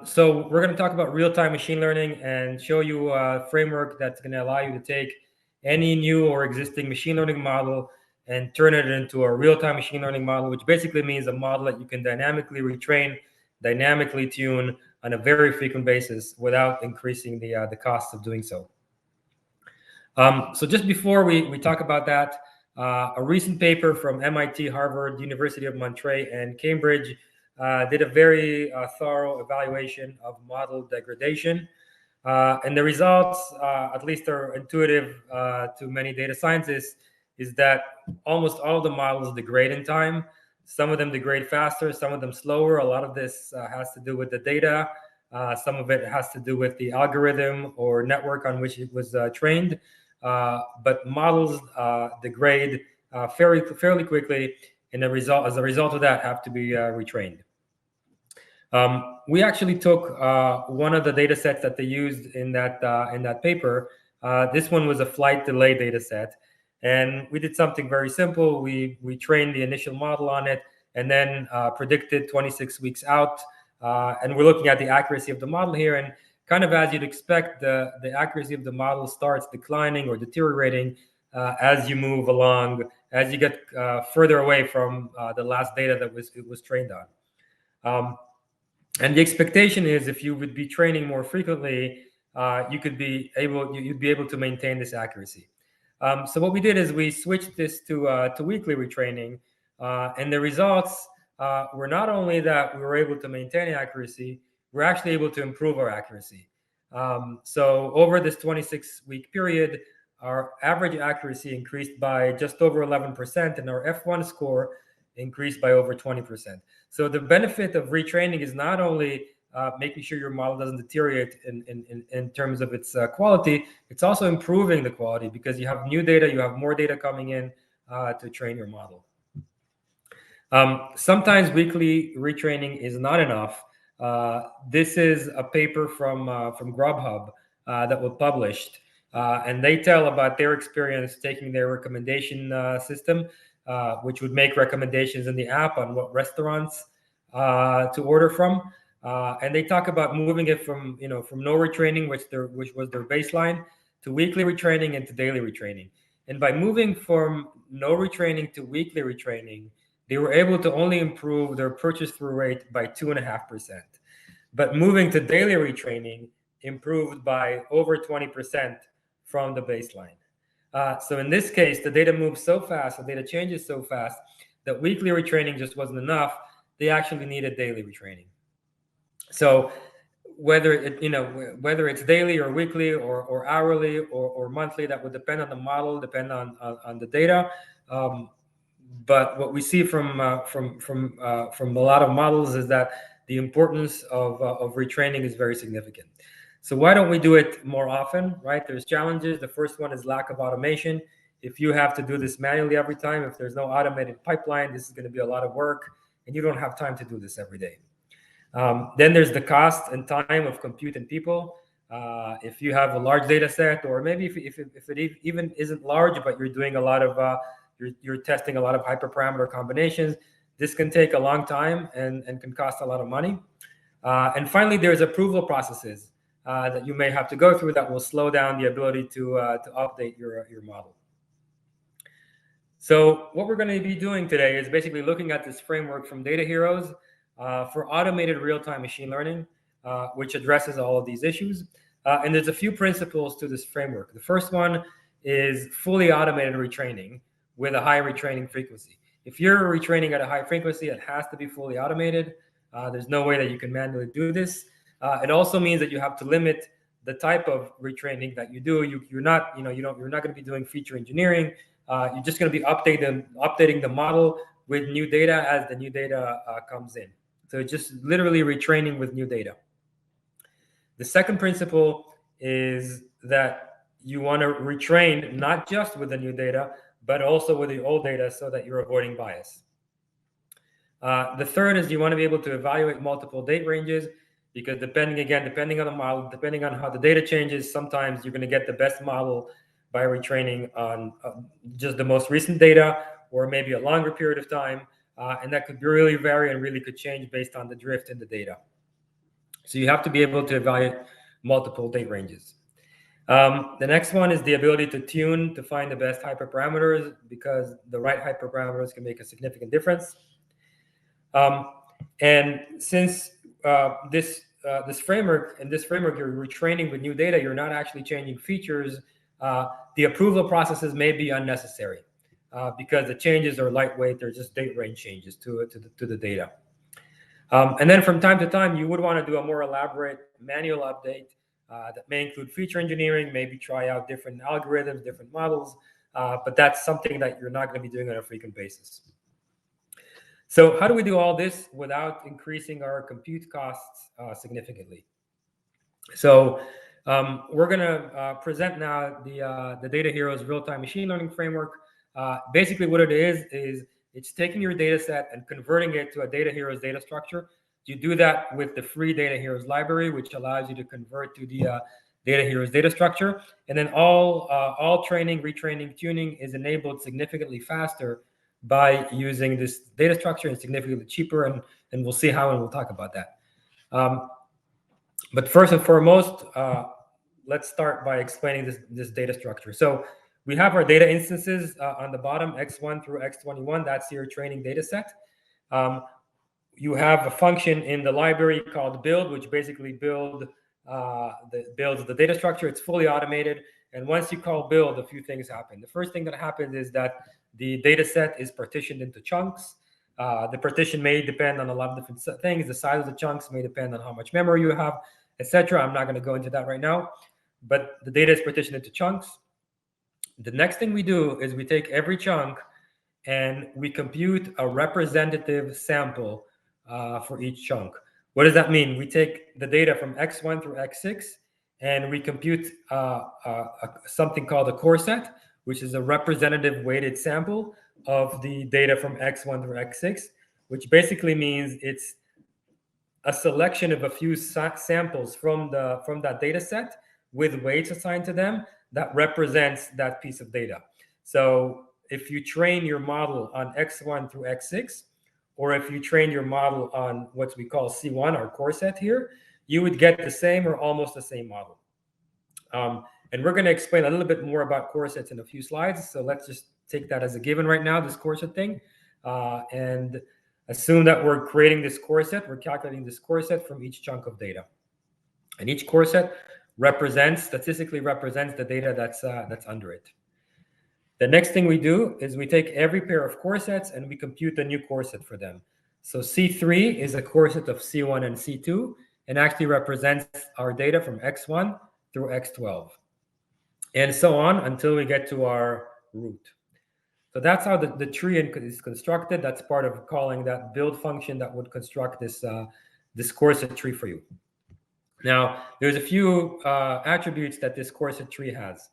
So we're going to talk about real-time machine learning and show you a framework that's going to allow you to take any new or existing machine learning model and turn it into a real-time machine learning model, which basically means a model that you can dynamically retrain, dynamically tune on a very frequent basis without increasing the cost of doing so. So just before we talk about that, a recent paper from MIT, Harvard, University of Montreal, and Cambridge did a very thorough evaluation of model degradation. And the results, at least are intuitive to many data scientists, is that almost all of the models degrade in time. Some of them degrade faster, some of them slower. A lot of this has to do with the data. Some of it has to do with the algorithm or network on which it was trained. But models degrade fairly quickly, and as a result of that, have to be retrained. We actually took one of the data sets that they used in that paper. This one was a flight delay data set, and we did something very simple. We trained the initial model on it, and then predicted 26 weeks out. And we're looking at the accuracy of the model here, and kind of as you'd expect, the accuracy of the model starts declining or deteriorating as you move along, as you get further away from the last data that it was trained on. And the expectation is, if you would be training more frequently, you'd be able to maintain this accuracy. So what we did is we switched this to weekly retraining, and the results were not only that we were able to maintain accuracy, we're actually able to improve our accuracy. So over this 26-week period, our average accuracy increased by just over 11%, and our F1 score increased by over 20%. So the benefit of retraining is not only making sure your model doesn't deteriorate in terms of its quality, it's also improving the quality because you have new data, you have more data coming in to train your model. Sometimes weekly retraining is not enough. This is a paper from Grubhub that was published, and they tell about their experience taking their recommendation system, which would make recommendations in the app on what restaurants to order from. And they talk about moving it from no retraining, which was their baseline, to weekly retraining and to daily retraining. And by moving from no retraining to weekly retraining, they were able to only improve their purchase through rate by 2.5%. But moving to daily retraining improved by over 20% from the baseline. So in this case, the data moves so fast, the data changes so fast that weekly retraining just wasn't enough. They actually needed daily retraining. So whether it's daily or weekly or hourly or monthly, that would depend on the model, depend on the data. But what we see from a lot of models is that the importance of retraining is very significant. So why don't we do it more often, right? There's challenges. The first one is lack of automation. If you have to do this manually every time, if there's no automated pipeline, this is going to be a lot of work, and you don't have time to do this every day. Then there's the cost and time of compute and people. If you have a large data set, or maybe if it even isn't large, but you're doing a lot of you're testing a lot of hyperparameter combinations, this can take a long time and can cost a lot of money. And finally, there's approval processes that you may have to go through that will slow down the ability to update your model. So what we're going to be doing today is basically looking at this framework from Data Heroes for automated real-time machine learning, which addresses all of these issues. And there's a few principles to this framework. The first one is fully automated retraining with a high retraining frequency. If you're retraining at a high frequency, it has to be fully automated. There's no way that you can manually do this. It also means that you have to limit the type of retraining that you do. You're not going to be doing feature engineering. You're just going to be updating the model with new data as the new data comes in. So just literally retraining with new data. The second principle is that you want to retrain not just with the new data, but also with the old data so that you're avoiding bias. The third is you want to be able to evaluate multiple date ranges, because depending on the model, depending on how the data changes, sometimes you're going to get the best model by retraining on just the most recent data or maybe a longer period of time. And that could really vary and really could change based on the drift in the data. So you have to be able to evaluate multiple date ranges. The next one is the ability to tune to find the best hyperparameters, because the right hyperparameters can make a significant difference. And since this framework, you're retraining with new data, you're not actually changing features, the approval processes may be unnecessary because the changes are lightweight. They're just date range changes to the data. And then from time to time, you would want to do a more elaborate manual update that may include feature engineering, maybe try out different algorithms, different models, but that's something that you're not going to be doing on a frequent basis. So how do we do all this without increasing our compute costs significantly? So we're going to present now the Data Heroes real-time machine learning framework. Basically what it is it's taking your data set and converting it to a Data Heroes data structure. You do that with the free Data Heroes library, which allows you to convert to the Data Heroes data structure. And then all training, retraining, tuning is enabled significantly faster by using this data structure, and significantly cheaper. And we'll see how, and we'll talk about that. But first and foremost, let's start by explaining this data structure. So we have our data instances on the bottom, X1 through X21. That's your training data set. You have a function in the library called build, which basically builds the data structure. It's fully automated. And once you call build, a few things happen. The first thing that happens is that the data set is partitioned into chunks. The partition may depend on a lot of different things. The size of the chunks may depend on how much memory you have, etc. I'm not going to go into that right now, but the data is partitioned into chunks. The next thing we do is we take every chunk and we compute a representative sample for each chunk. What does that mean? We take the data from X1 through X6 and we compute something called a core set, which is a representative weighted sample of the data from X1 through X6, which basically means it's a selection of a few samples from that data set with weights assigned to them that represents that piece of data. So if you train your model on X1 through X6, or if you train your model on what we call C1, our core set here, you would get the same or almost the same model. And we're going to explain a little bit more about core sets in a few slides. So let's just take that as a given right now, this core set thing. And assume that we're creating this core set. We're calculating this core set from each chunk of data. And each core set statistically represents the data that's under it. The next thing we do is we take every pair of core sets and we compute the new core set for them. So C3 is a core set of C1 and C2 and actually represents our data from X1 through X12. And so on until we get to our root. So that's how the tree is constructed. That's part of calling that build function that would construct this core set tree for you. Now, there's a few attributes that this core set tree has.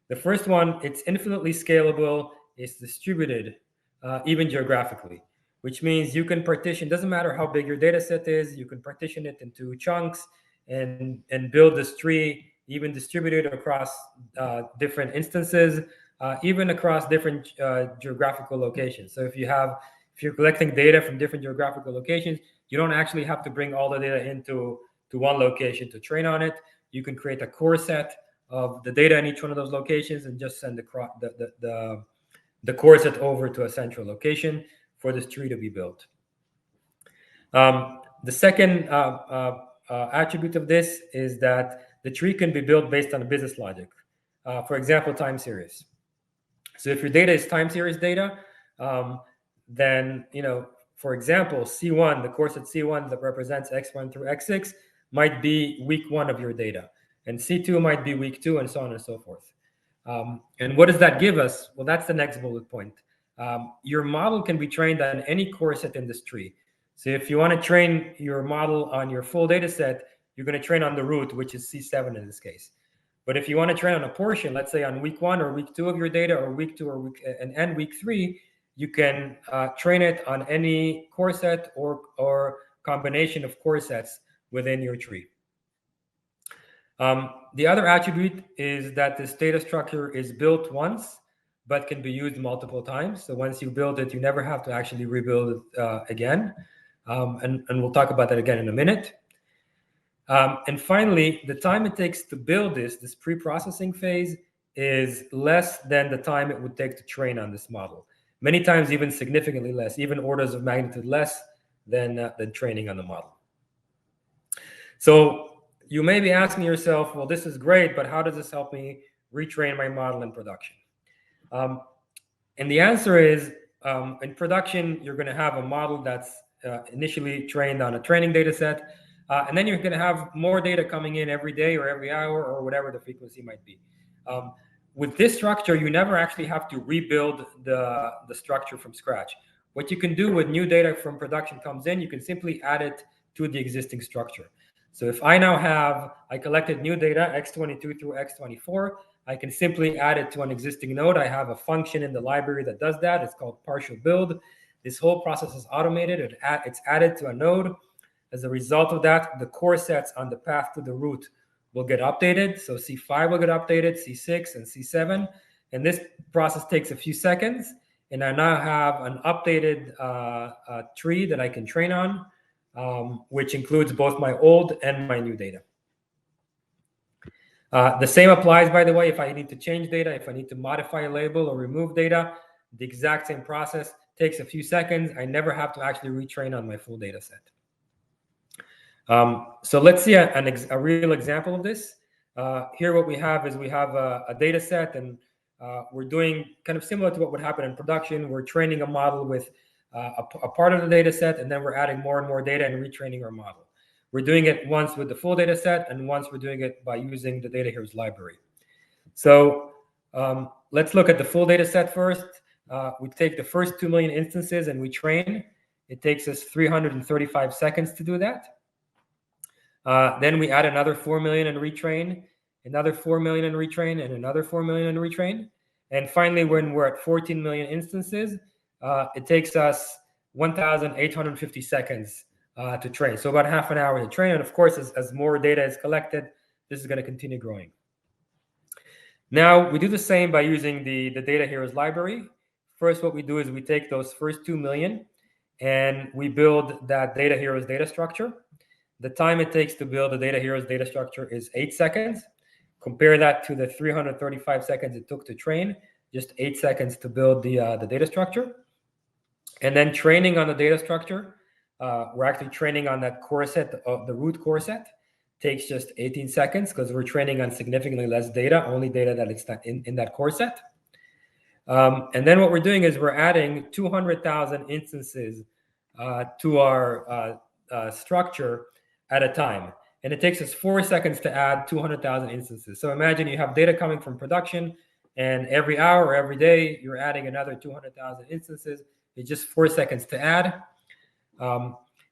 The first one, it's infinitely scalable. It's distributed, even geographically, which means you can partition. Doesn't matter how big your data set is. You can partition it into chunks and build this tree, even distributed across different instances, even across different geographical locations. So if you're collecting data from different geographical locations, you don't actually have to bring all the data into one location to train on it. You can create a core set of the data in each one of those locations and just send the core set over to a central location for this tree to be built. The second attribute of this is that the tree can be built based on a business logic. For example, time series. So if your data is time series data, then, for example, C1, the core set C1 that represents X1 through X6 might be week 1 of your data. And C2 might be week 2, and so on and so forth. And what does that give us? Well, that's the next bullet point. Your model can be trained on any core set in this tree. So if you want to train your model on your full data set, you're going to train on the root, which is C7 in this case. But if you want to train on a portion, let's say on week 1 or week 2 of your data, or week 2 or week 3, you can train it on any core set or combination of core sets within your tree. The other attribute is that this data structure is built once, but can be used multiple times. So once you build it, you never have to actually rebuild it again. And we'll talk about that again in a minute. And finally, the time it takes to build this pre-processing phase is less than the time it would take to train on this model. Many times even significantly less, even orders of magnitude less than training on the model. So you may be asking yourself, well, this is great, but how does this help me retrain my model in production? And the answer is, in production, you're going to have a model that's initially trained on a training data set, and then you're going to have more data coming in every day or every hour or whatever the frequency might be. With this structure, you never actually have to rebuild the structure from scratch. What you can do with new data from production comes in, you can simply add it to the existing structure. So if I now I collected new data, X22 through X24, I can simply add it to an existing node. I have a function in the library that does that. It's called partial build. This whole process is automated. It's added to a node. As a result of that, the core sets on the path to the root will get updated. So C5 will get updated, C6 and C7. And this process takes a few seconds. And I now have an updated tree that I can train on, which includes both my old and my new data. The same applies, by the way, if I need to change data, if I need to modify a label or remove data, the exact same process takes a few seconds. I never have to actually retrain on my full data set. So let's see a real example of this. Here what we have is we have a data set, and we're doing kind of similar to what would happen in production. We're training a model with a part of the data set, and then we're adding more and more data and retraining our model. We're doing it once with the full data set, and once we're doing it by using the data heroes library. So let's look at the full data set first. We take the first 2 million instances and we train. It takes us 335 seconds to do that. Then we add another 4 million and retrain, another 4 million and retrain, and another 4 million and retrain. And finally, when we're at 14 million instances, it takes us 1,850 seconds to train. So about half an hour to train. And of course, as more data is collected, this is going to continue growing. Now, we do the same by using the data heroes library. First, what we do is we take those first 2 million and we build that data heroes data structure. The time it takes to build a data heroes data structure is 8 seconds. Compare that to the 335 seconds it took to train, just 8 seconds to build the data structure. And then training on the data structure, we're actually training on that core set, of the root core set. Takes just 18 seconds because we're training on significantly less data, only data that is in that core set. And then what we're doing is we're adding 200,000 instances to our structure at a time. And it takes us 4 seconds to add 200,000 instances. So imagine you have data coming from production, and every hour or every day, you're adding another 200,000 instances. It's just 4 seconds to add.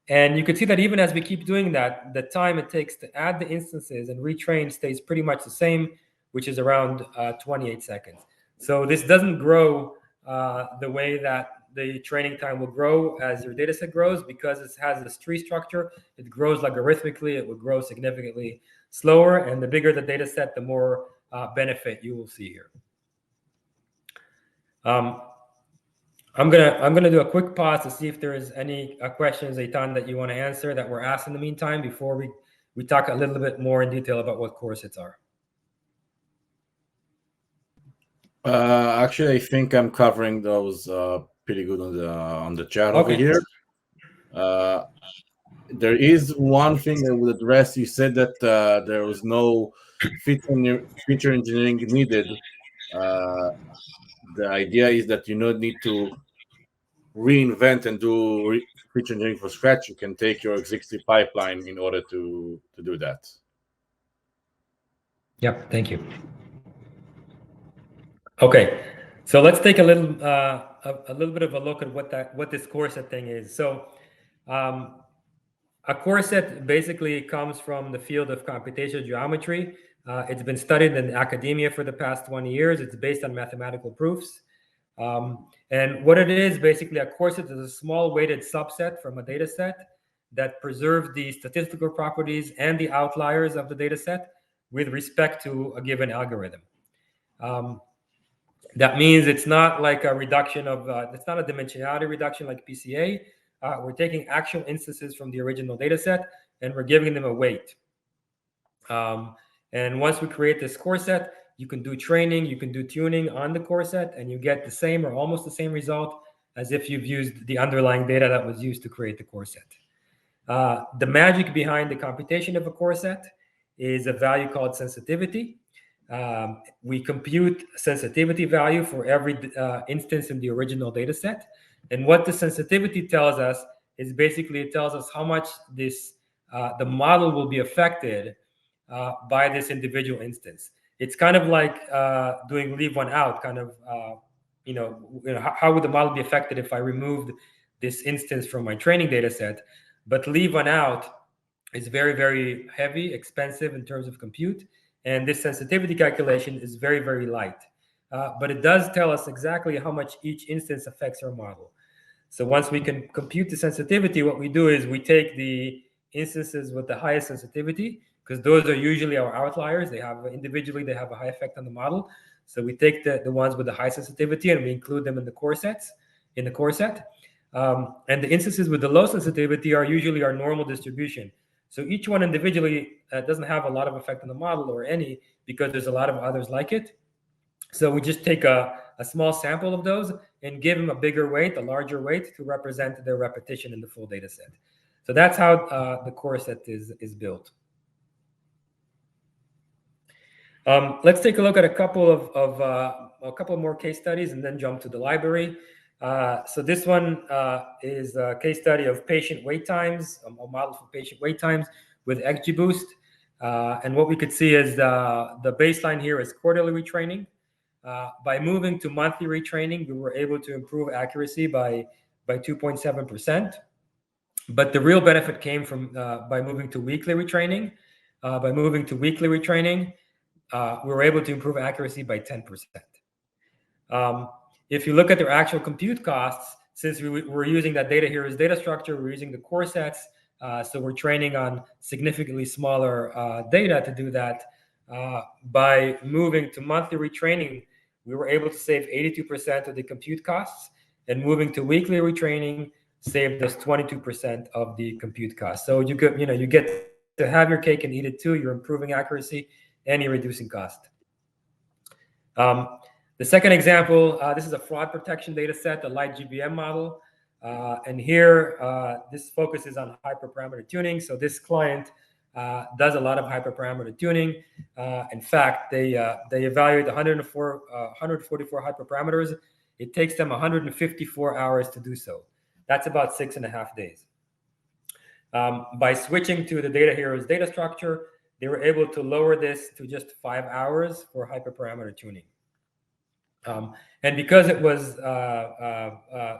And you can see that even as we keep doing that, the time it takes to add the instances and retrain stays pretty much the same, which is around 28 seconds. So this doesn't grow the way that the training time will grow as your data set grows, because it has this tree structure. It grows logarithmically. It will grow significantly slower. And the bigger the data set, the more benefit you will see here. I'm gonna do a quick pause to see if there is any questions, Eitan, that you want to answer that were asked in the meantime before we talk a little bit more in detail about what core sets are. Actually, I think I'm covering those pretty good on the chat over here. There is one thing I would address. You said that there was no feature engineering needed. The idea is that you don't need to reinvent and do feature engineering from scratch. You can take your existing pipeline in order to do that. Yep, thank you. Okay, so let's take a little bit of a look at what this core set thing is. So a core set basically comes from the field of computational geometry. It's been studied in academia for the past 20 years. It's based on mathematical proofs. And what it is, basically, a core set is a small weighted subset from a data set that preserves the statistical properties and the outliers of the data set with respect to a given algorithm. That means it's not like a reduction of, it's not a dimensionality reduction like PCA. We're taking actual instances from the original data set and we're giving them a weight. And once we create this core set, you can do training, you can do tuning on the core set, and you get the same or almost the same result as if you've used the underlying data that was used to create the core set. The magic behind the computation of a core set is a value called sensitivity. We compute sensitivity value for every instance in the original data set. And what the sensitivity tells us is basically it tells us how much the model will be affected by this individual instance. It's kind of like doing leave one out, kind of, how would the model be affected if I removed this instance from my training data set? But leave one out is very, very heavy, expensive in terms of compute. And this sensitivity calculation is very, very light. But it does tell us exactly how much each instance affects our model. So once we can compute the sensitivity, what we do is we take the instances with the highest sensitivity, because those are usually our outliers. They have individually, they have a high effect on the model. So we take the ones with the high sensitivity and we include them in the core set. And the instances with the low sensitivity are usually our normal distribution. So each one individually doesn't have a lot of effect on the model or any, because there's a lot of others like it. So we just take a small sample of those and give them a bigger weight, a larger weight, to represent their repetition in the full data set. So that's how the core set is built. Let's take a look at a couple more case studies and then jump to the library. So this one is a case study of patient wait times, a model for patient wait times with XGBoost. And what we could see is the baseline here is quarterly retraining. By moving to monthly retraining, we were able to improve accuracy by 2.7%. But the real benefit came from by moving to weekly retraining. By moving to weekly retraining, we were able to improve accuracy by 10%. If you look at their actual compute costs, since we're using that data here as data structure, we're using the core sets, so we're training on significantly smaller data to do that. By moving to monthly retraining, we were able to save 82% of the compute costs, and moving to weekly retraining saved us 22% of the compute costs. So you get to have your cake and eat it too. You're improving accuracy and you're reducing cost. The second example, this is a fraud protection data set, the light GBM model. And here, this focuses on hyperparameter tuning. So this client does a lot of hyperparameter tuning. In fact, they evaluate 144 hyperparameters. It takes them 154 hours to do so. That's about 6.5 days. By switching to the Data Heroes data structure, they were able to lower this to just 5 hours for hyperparameter tuning. And because it was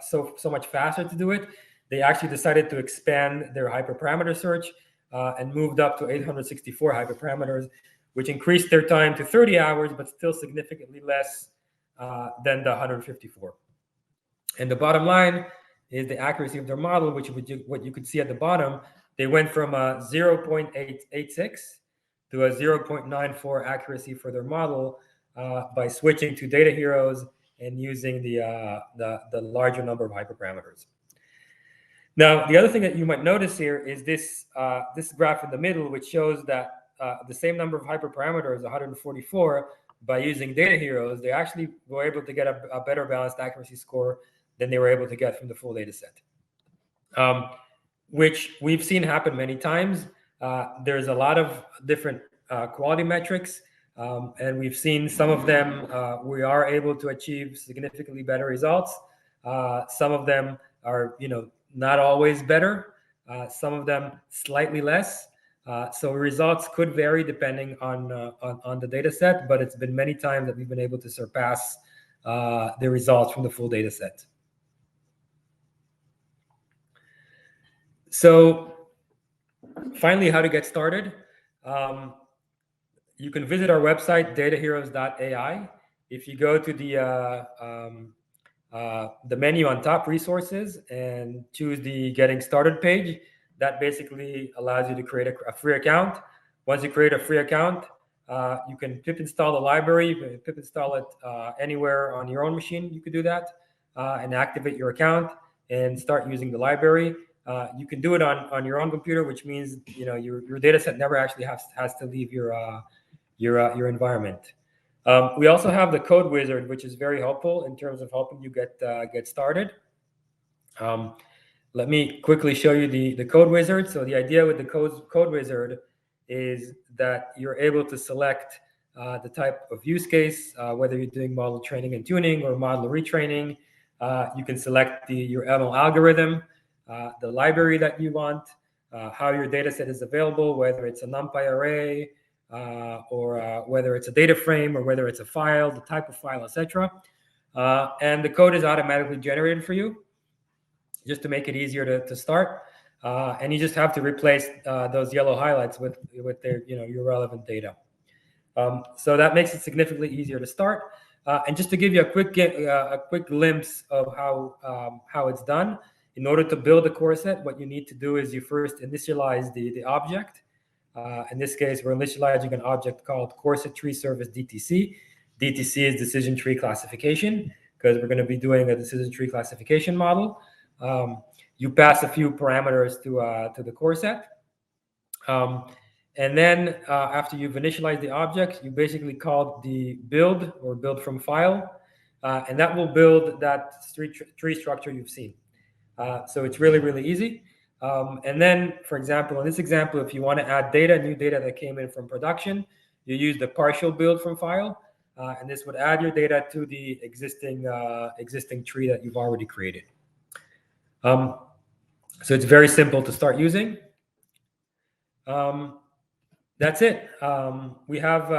so much faster to do it, they actually decided to expand their hyperparameter search and moved up to 864 hyperparameters, which increased their time to 30 hours, but still significantly less than the 154. And the bottom line is the accuracy of their model, which what you could see at the bottom. They went from a 0.886 to a 0.94 accuracy for their model by switching to Data Heroes and using the larger number of hyperparameters. Now, the other thing that you might notice here is this graph in the middle, which shows that the same number of hyperparameters, 144, by using Data Heroes, they actually were able to get a better balanced accuracy score than they were able to get from the full data set, which we've seen happen many times. There's a lot of different quality metrics, and we've seen some of them we are able to achieve significantly better results. Some of them are, not always better. Some of them slightly less. So results could vary depending on the data set, but it's been many times that we've been able to surpass the results from the full data set. So finally, how to get started. You can visit our website, dataheroes.ai. If you go to the menu on top, resources, and choose the getting started page, that basically allows you to create a free account. Once you create a free account, you can pip install the library. You can pip install it anywhere on your own machine. You could do that and activate your account and start using the library. you can do it on your own computer, which means your data set never actually has to leave your environment. We also have the code wizard, which is very helpful in terms of helping you get started. Let me quickly show you the code wizard. So the idea with the code wizard is that you're able to select the type of use case, whether you're doing model training and tuning or model retraining. You can select your ML algorithm, the library that you want, how your data set is available, whether it's a NumPy array, or whether it's a data frame, or whether it's a file, the type of file, etc. And the code is automatically generated for you, just to make it easier to start. And you just have to replace those yellow highlights with their your relevant data. So that makes it significantly easier to start. And just to give you a quick glimpse of how it's done, in order to build a core set, what you need to do is you first initialize the object. In this case, we're initializing an object called core set tree service DTC. DTC is decision tree classification, because we're going to be doing a decision tree classification model. You pass a few parameters to the core set. And then after you've initialized the object, you basically call the build or build from file, and that will build that tree structure you've seen. So it's really, really easy. And then, for example, in this example, if you want to add new data that came in from production, you use the partial build from file, and this would add your data to the existing tree that you've already created. So it's very simple to start using. That's it. We have,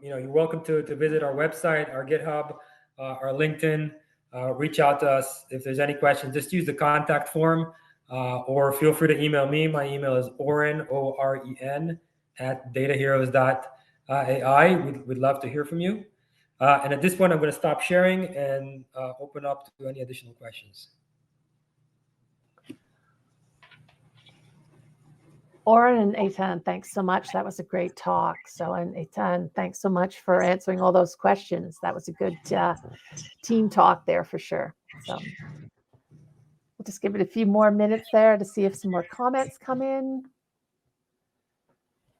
you're welcome to visit our website, our GitHub, our LinkedIn. Reach out to us if there's any questions. Just use the contact form, or feel free to email me. My email is Oren, O-R-E-N, @dataheroes.ai. We'd love to hear from you. And at this point, I'm going to stop sharing and open up to any additional questions. Oren and Eitan, thanks so much. That was a great talk. So, and Eitan, thanks so much for answering all those questions. That was a good team talk there for sure. So we'll just give it a few more minutes there to see if some more comments come in.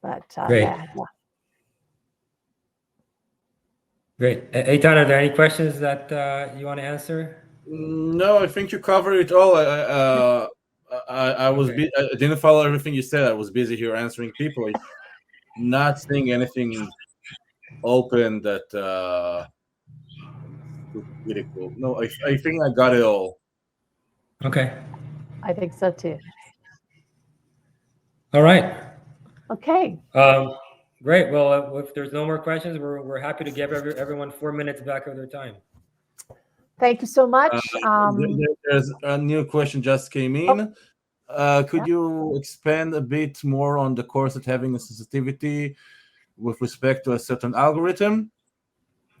But Great. yeah. Great. Eitan, are there any questions that you want to answer? No, I think you covered it all. I was Okay. I didn't follow everything you said. I was busy here answering people, not seeing anything open that critical. No, I think I got it all. Okay. I think so too. All right. Okay. Great. Well, if there's no more questions, we're happy to give everyone 4 minutes back of their time. Thank you so much. There's a new question just came in. Could you expand a bit more on the core set having a sensitivity with respect to a certain algorithm?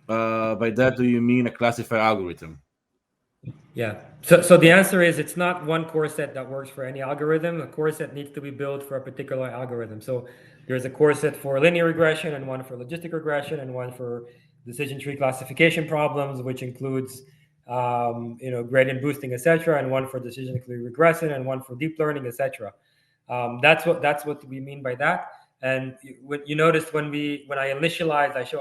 By that, do you mean a classifier algorithm? Yeah. So the answer is it's not one core set that works for any algorithm. A core set needs to be built for a particular algorithm. So there's a core set for linear regression, and one for logistic regression, and one for decision tree classification problems, which includes gradient boosting, etc., and one for decision tree regression, and one for deep learning, etc. That's what we mean by that. And you noticed when I show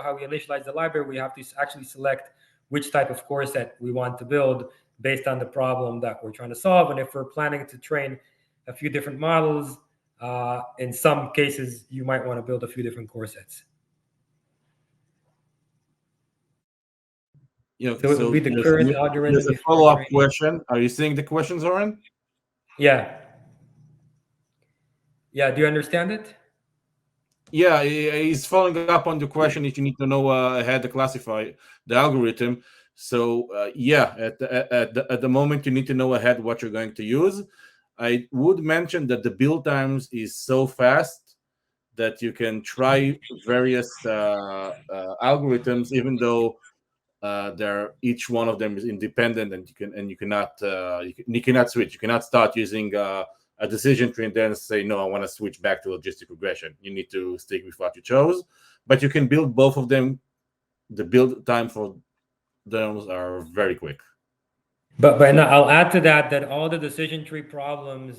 how we initialize the library, we have to actually select which type of core set we want to build based on the problem that we're trying to solve. And if we're planning to train a few different models, in some cases, you might want to build a few different core sets. So it would be the current algorithm. There's a follow-up question. Are you seeing the questions, Oren? Yeah. Yeah. Do you understand it? Yeah, he's following up on the question if you need to know ahead to classify the algorithm. So yeah, at the moment you need to know ahead what you're going to use. I would mention that the build times is so fast that you can try various algorithms, even though each one of them is independent, and you cannot switch. You cannot start using a decision tree and then say, no, I want to switch back to logistic regression. You need to stick with what you chose, but you can build both of them. The build time for those are very quick. But I'll add to that all the decision tree problems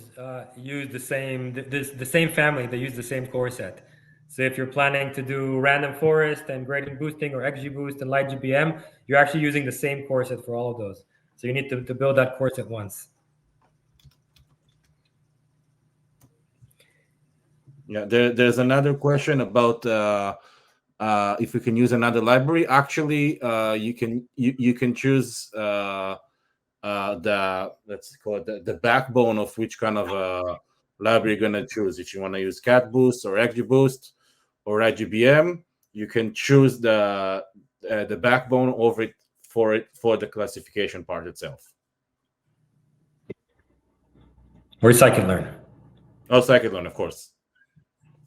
use the same family. They use the same core set. So if you're planning to do random forest and gradient boosting or XGBoost and light GBM, you're actually using the same core set for all of those. So you need to build that core set once. Yeah, there's another question about if we can use another library. Actually, you can choose let's call it the backbone of which kind of library you're gonna choose. If you want to use CatBoost or XGBoost or IGBM, you can choose the backbone over it for the classification part itself. Or scikit-learn. Oh, scikit-learn, of course.